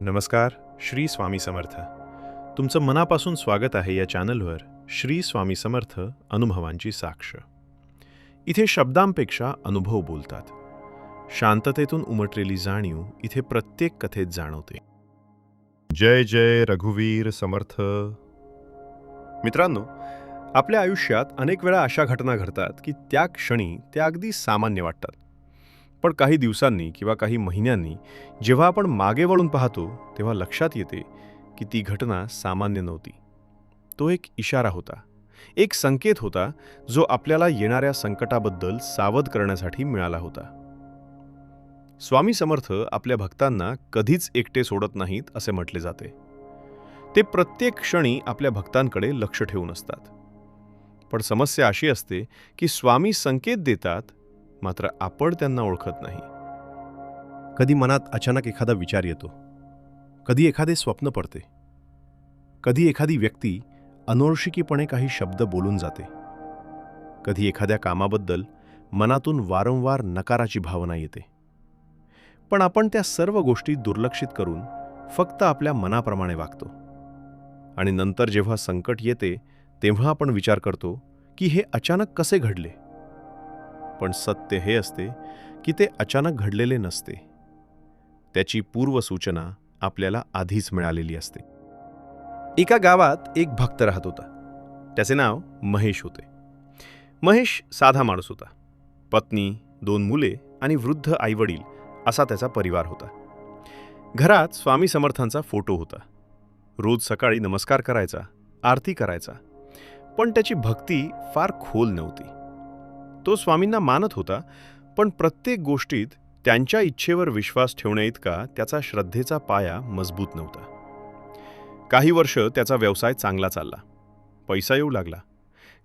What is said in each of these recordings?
नमस्कार. श्री स्वामी समर्थ. तुमचं मनापासून स्वागत आहे या चॅनलवर. श्री स्वामी समर्थ अनुभवांची साक्ष. इथे शब्दांपेक्षा अनुभव बोलतात. शांततेतून उमटलेली जाणीव इथे प्रत्येक कथेत जाणवते. जय जय रघुवीर समर्थ. मित्रांनो, आपल्या आयुष्यात अनेक वेळा अशा घटना घडतात की त्या क्षणी त्या अगदी सामान्य वाटतात. पण काही दिवसांनी किंवा काही महिन्यांनी जेव्हा आपण मागे वळून पाहतो तेव्हा लक्षात येते की ती घटना सामान्य नव्हती. तो एक इशारा होता, एक संकेत होता जो आपल्याला येणाऱ्या संकटाबद्दल सावध करण्यासाठी मिळाला होता. स्वामी समर्थ आपल्या भक्तांना कधीच एकटे सोडत नाहीत असे म्हटले जाते. ते प्रत्येक क्षणी आपल्या भक्तांकडे लक्ष ठेवून असतात. पण समस्या अशी असते की स्वामी संकेत देतात, मात्र आपण त्यांना ओळखत नाही. कधी मनात अचानक एखादा विचार येतो, कधी एखादे स्वप्न पडते, कधी एखादी व्यक्ती अनोळखीपणे काही शब्द बोलून जाते, कधी एखाद्या कामाबद्दल मनातून वारंवार नकाराची भावना येते. पण आपण त्या सर्व गोष्टी दुर्लक्षित करून फक्त आपल्या मनाप्रमाणे वागतो. आणि नंतर जेव्हा संकट येते तेव्हा आपण विचार करतो की हे अचानक कसे घडले. पण सत्य हे असते की ते अचानक घडलेले नसते. त्याची पूर्वसूचना आपल्याला आधीच मिळालेली असते. एका गावात एक भक्त राहत होता. त्याचे नाव महेश होते. महेश साधा माणूस होता. पत्नी, 2 मुले आणि वृद्ध आईवडील असा त्याचा परिवार होता. घरात स्वामी समर्थांचा फोटो होता. रोज सकाळी नमस्कार करायचा, आरती करायचा. पण त्याची भक्ती फार खोल नव्हती. तो स्वामींना मानत होता, पण प्रत्येक गोष्टीत त्यांच्या इच्छेवर विश्वास ठेवण्याइतका त्याचा श्रद्धेचा पाया मजबूत नव्हता. काही वर्ष त्याचा व्यवसाय चांगला चालला. पैसा येऊ लागला.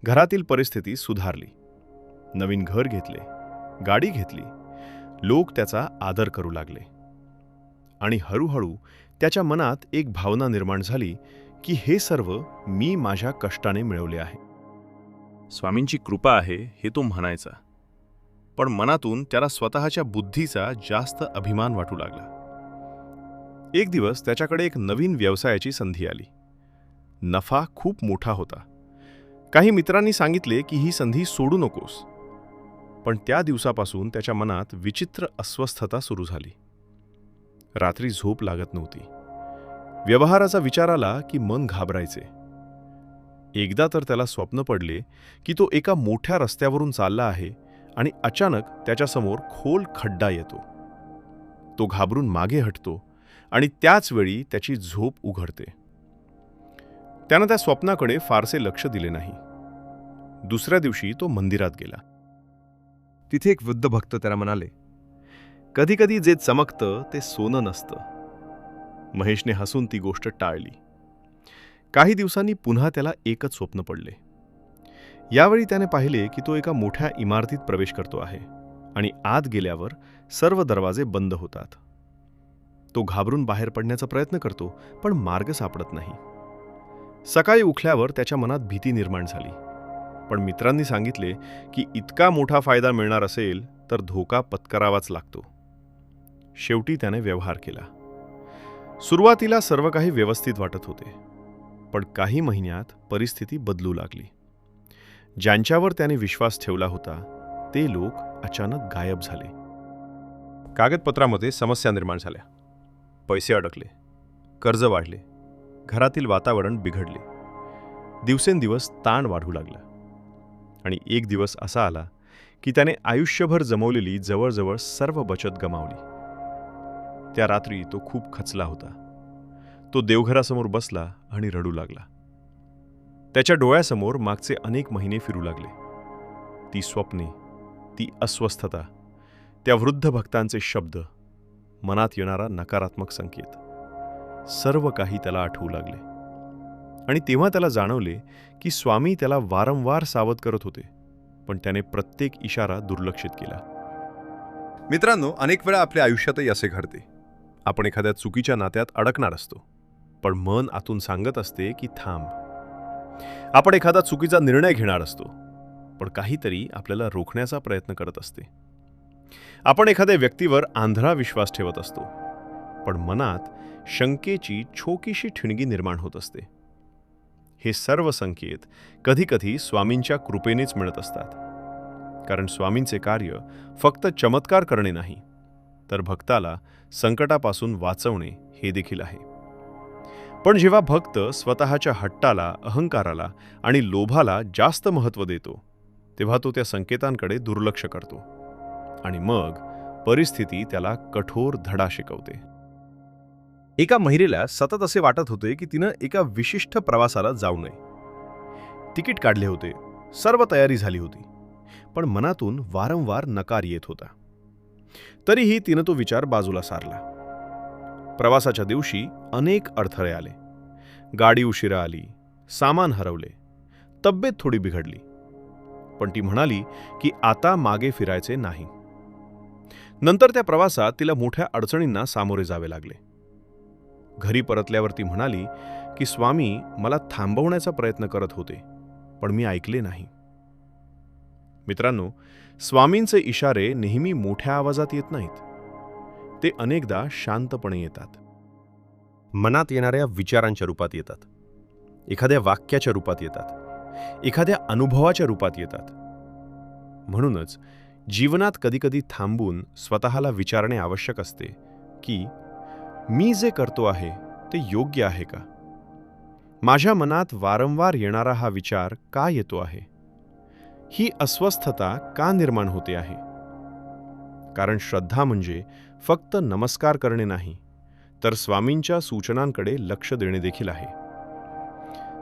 घरातील परिस्थिती सुधारली. नवीन घर घेतले, गाडी घेतली. लोक त्याचा आदर करू लागले. आणि हळूहळू त्याच्या मनात एक भावना निर्माण झाली की हे सर्व मी माझ्या कष्टाने मिळवले आहे. स्वामींची कृपा आहे हे तो म्हणायचा. पण मनातून त्याला स्वतःच्या बुद्धीचा जास्त अभिमान वाटू लागला. एक दिवस त्याच्याकडे एक नवीन व्यवसायाची संधी आली. नफा खूप मोठा होता. काही मित्रांनी सांगितले की ही संधी सोडू नकोस. पण त्या दिवसापासून त्याच्या मनात विचित्र अस्वस्थता सुरू झाली. रात्री झोप लागत नव्हती. व्यवहाराचा विचार आला की मन घाबरायचे. एकदा तर त्याला स्वप्न पडले की तो एका मोठ्या रस्त्यावरून चालला आहे आणि अचानक त्याच्यासमोर खोल खड्डा येतो. तो घाबरून मागे हटतो आणि त्याच वेळी त्याची झोप उघडते. त्यानं त्या स्वप्नाकडे फारसे लक्ष दिले नाही. दुसऱ्या दिवशी तो मंदिरात गेला. तिथे एक वृद्ध भक्त त्याला म्हणाले, कधी कधी जे चमकतं ते सोनं नसतं. महेशने हसून ती गोष्ट टाळली. काही दिवसांनी पुन्हा त्याला एकच स्वप्न पडले. यावेळी त्याने पाहिले की तो एका मोठ्या इमारतीत प्रवेश करतो आहे आणि आत गेल्यावर सर्व दरवाजे बंद होतात. तो घाबरून बाहेर पडण्याचा प्रयत्न करतो, पण मार्ग सापडत नाही. सकाळी उठल्यावर त्याच्या मनात भीती निर्माण झाली. पण मित्रांनी सांगितले की इतका मोठा फायदा मिळणार असेल तर धोका पत्करावाच लागतो. शेवटी त्याने व्यवहार केला. सुरुवातीला सर्व काही व्यवस्थित वाटत होते. पण काही महिन्यात परिस्थिती बदलू लागली. ज्यांच्यावर त्याने विश्वास ठेवला होता ते लोक अचानक गायब झाले. कागदपत्रामध्ये समस्या निर्माण झाल्या. पैसे अडकले, कर्ज वाढले, घरातील वातावरण बिघडले. दिवसेंदिवस ताण वाढू लागला. आणि एक दिवस असा आला की त्याने आयुष्यभर जमवलेली जवळजवळ सर्व बचत गमावली. त्या रात्री तो खूप खचला होता. तो देवघरासमोर बसला आणि रडू लागला. त्याच्या डोळ्यासमोर मागचे अनेक महिने फिरू लागले. ती स्वप्ने, ती अस्वस्थता, त्या वृद्ध भक्तांचे शब्द, मनात येणारा नकारात्मक संकेत, सर्व काही त्याला आठवू लागले. आणि तेव्हा त्याला जाणवले की स्वामी त्याला वारंवार सावध करत होते, पण त्याने प्रत्येक इशारा दुर्लक्षित केला. मित्रांनो, अनेक वेळा आपल्या आयुष्यातही असे घडते. आपण एखाद्या चुकीच्या नात्यात अडकणार असतो, पण मन आतून सांगत असते की थांब. आपण एखादा चुकीचा निर्णय घेणार असतो, पण काहीतरी आपल्याला रोखण्याचा प्रयत्न करत असते. आपण एखाद्या व्यक्तीवर आंधळा विश्वास ठेवत असतो, पण मनात शंकेची छोकीशी ठिणगी निर्माण होत असते. हे सर्व संकेत कधीकधी स्वामींच्या कृपेनेच मिळत असतात. कारण स्वामींचे कार्य फक्त चमत्कार करणे नाही, तर भक्ताला संकटापासून वाचवणे हे देखील आहे. पण जेव्हा भक्त स्वतःच्या हट्टाला, अहंकाराला आणि लोभाला जास्त महत्त्व देतो, तेव्हा तो त्या संकेतांकडे दुर्लक्ष करतो आणि मग परिस्थिती त्याला कठोर धडा शिकवते. एका महिलेला सतत असे वाटत होते की तिनं एका विशिष्ट प्रवासाला जाऊ नये. तिकीट काढले होते, सर्व तयारी झाली होती, पण मनातून वारंवार नकार येत होता. तरीही तिनं तो विचार बाजूला सारला. प्रवासाच्या दिवशी अनेक अडथळे आले. गाडी उशिरा आली, सामान हरवले, तब्येत थोडी बिघडली. पण ती म्हणाली की आता मागे फिरायचे नाही. नंतर त्या प्रवासात तिला मोठ्या अडचणींना सामोरे जावे लागले. घरी परतल्यावर ती म्हणाली की स्वामी मला थांबवण्याचा प्रयत्न करत होते, पण मी ऐकले नाही. मित्रांनो, स्वामींचे इशारे नेहमी मोठ्या आवाजात येत नाहीत. ते अनेकदा शांतपणे येतात. मनात येणाऱ्या विचारांच्या रूपात येतात, एखाद्या वाक्याच्या रूपात येतात, एखाद्या अनुभवाच्या रूपात येतात. म्हणूनच जीवनात कधीकधी थांबून स्वतःला विचारणे आवश्यक असते की मी जे करतो आहे ते योग्य आहे का? माझ्या मनात वारंवार येणारा हा विचार का येतो आहे? ही अस्वस्थता का निर्माण होते आहे? कारण श्रद्धा म्हणजे फक्त नमस्कार करणे नाही, तर स्वामींच्या सूचनांकडे लक्ष देणे देखील आहे.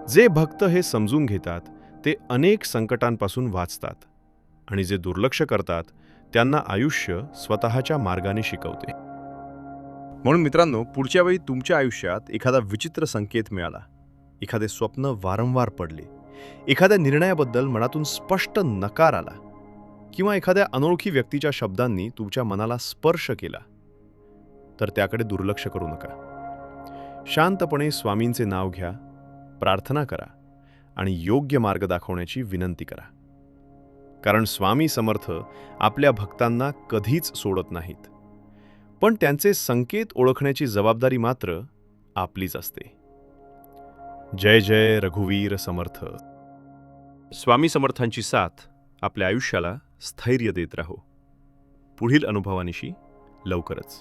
जे भक्त हे समजून घेतात ते अनेक संकटांपासून वाचतात, आणि जे दुर्लक्ष करतात त्यांना आयुष्य स्वतःच्या मार्गाने शिकवते. म्हणून मित्रांनो, पुढच्या वेळी तुमच्या आयुष्यात एखादा विचित्र संकेत मिळाला, एखादे स्वप्न वारंवार पडले, एखाद्या निर्णयाबद्दल मनातून स्पष्ट नकार आला, किंवा एखाद्या अनोळखी व्यक्तीच्या शब्दांनी तुमच्या मनाला स्पर्श केला, तर त्याकडे दुर्लक्ष करू नका. शांतपणे स्वामींचे नाव घ्या, प्रार्थना करा आणि योग्य मार्ग दाखवण्याची विनंती करा. कारण स्वामी समर्थ आपल्या भक्तांना कधीच सोडत नाहीत, पण त्यांचे संकेत ओळखण्याची जबाबदारी मात्र आपलीच असते. जय जय रघुवीर समर्थ. स्वामी समर्थांची साथ आपल्या आयुष्याला स्थैर्य देत राहो. पुढील अनुभवानिशी लवकरच.